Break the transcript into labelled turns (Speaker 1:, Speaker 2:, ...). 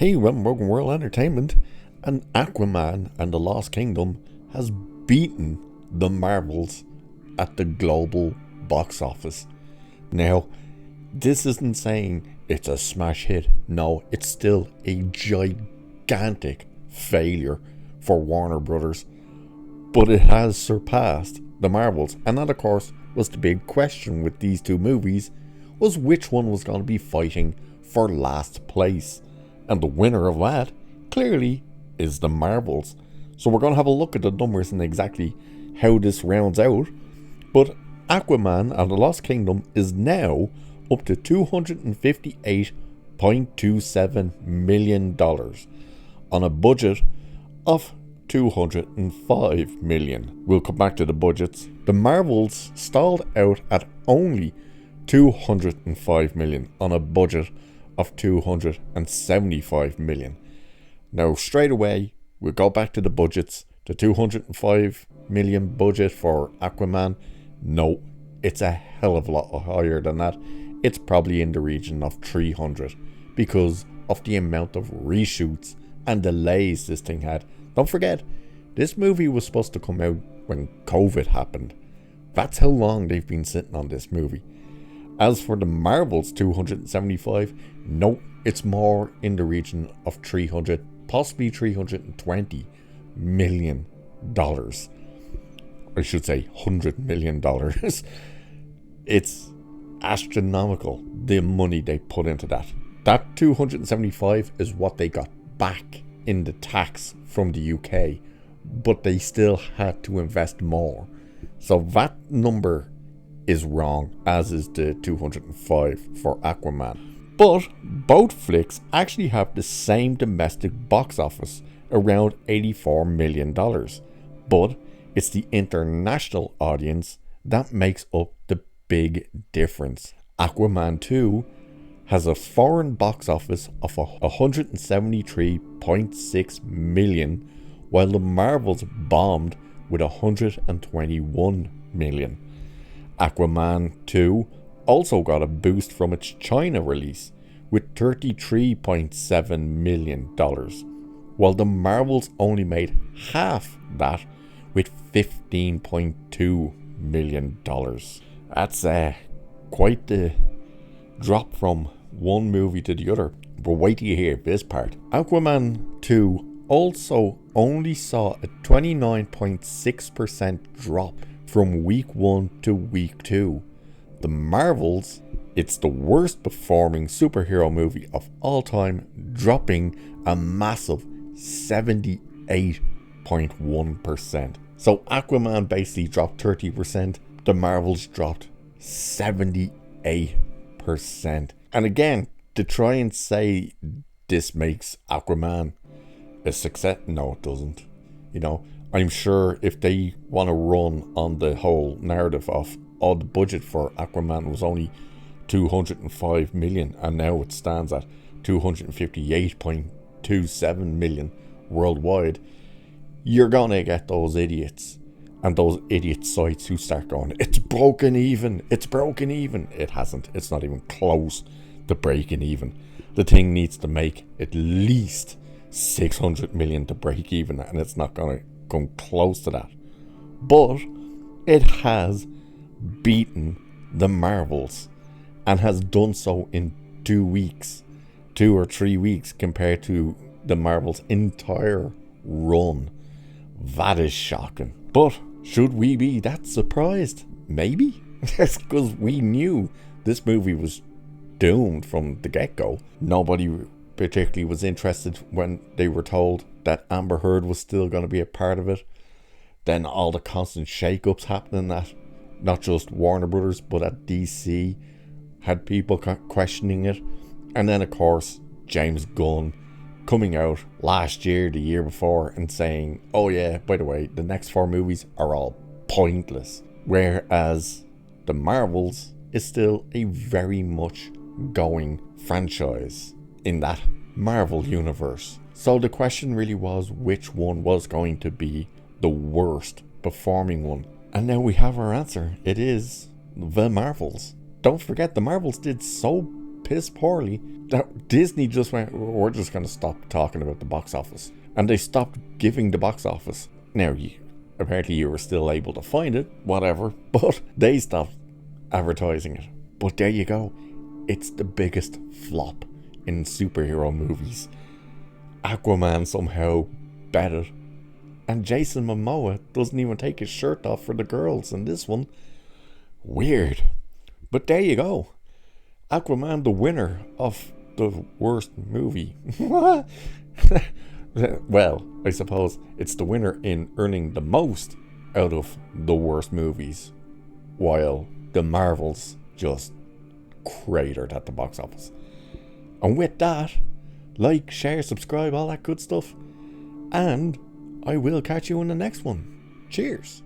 Speaker 1: Hey, Broken World Entertainment, and Aquaman and the Lost Kingdom has beaten the Marvels at the global box office. Now, this isn't saying it's a smash hit. No, it's still a gigantic failure for Warner Brothers. But it has surpassed the Marvels. And that, of course, was the big question with these two movies, was which one was going to be fighting for last place. And the winner of that, clearly, is the Marvels. So we're going to have a look at the numbers and exactly how this rounds out. But Aquaman and the Lost Kingdom is now up to $258.27 million on a budget of $205 million. We'll come back to the budgets. The Marvels stalled out at only $205 million on a budget of $275 million. Now straight away we'll go back to the budgets. The $205 million budget for Aquaman, no, it's a hell of a lot higher than that. It's probably in the region of 300 because of the amount of reshoots and delays this thing had. Don't forget, this movie was supposed to come out when COVID happened. That's how long they've been sitting on this movie. As for the Marvels 275, no, it's more in the region of 300, possibly $320 million. I should say $100 million. It's astronomical, the money they put into that. That 275 is what they got back in the tax from the UK, but they still had to invest more. So that number is wrong, as is the 205 for Aquaman. But both flicks actually have the same domestic box office, around $84 million. But it's the international audience that makes up the big difference. Aquaman 2 has a foreign box office of $173.6 million, while the Marvels bombed with $121 million. Aquaman 2 also got a boost from its China release with $33.7 million, while the Marvels only made half that with $15.2 million. That's quite the drop from one movie to the other. But wait till you hear this part. Aquaman 2 also only saw a 29.6% drop from week 1 to week 2. The Marvels, it's the worst performing superhero movie of all time, dropping a massive 78.1%. So Aquaman basically dropped 30%, the Marvels dropped 78%. And again, to try and say this makes Aquaman a success, no, it doesn't. I'm sure if they want to run on the whole narrative of the budget for Aquaman was only $205 million and now it stands at $258.27 million worldwide, you're gonna get those idiots and those idiot sites who start going, it's broken even. It hasn't. It's not even close to breaking even. The thing needs to make at least $600 million to break even, and it's not gonna come close to that. But it has beaten the Marvels and has done so in 2 weeks, 2 or 3 weeks, compared to the Marvels' entire run. That is shocking. But should we be that surprised? Maybe. That's because we knew this movie was doomed from the get-go. Nobody particularly was interested when they were told that Amber Heard was still going to be a part of it. Then all the constant shake-ups happening at not just Warner Brothers but at DC had people questioning it. And then of course James Gunn coming out last year, the year before, and saying, oh yeah, by the way, the next 4 movies are all pointless. Whereas the Marvels is still a very much going franchise in that Marvel universe. So the question really was, which one was going to be the worst performing one? And now we have our answer. It is the Marvels. Don't forget, the Marvels did so piss poorly that Disney just went, we're just going to stop talking about the box office. And they stopped giving the box office. Now, apparently you were still able to find it, whatever, but they stopped advertising it. But there you go. It's the biggest flop in superhero movies. Aquaman somehow bet it. And Jason Momoa doesn't even take his shirt off for the girls in this one. Weird. But there you go. Aquaman, the winner of the worst movie. Well, I suppose it's the winner in earning the most out of the worst movies, while the Marvels just cratered at the box office. And with that, like, share, subscribe, all that good stuff. And I will catch you in the next one. Cheers.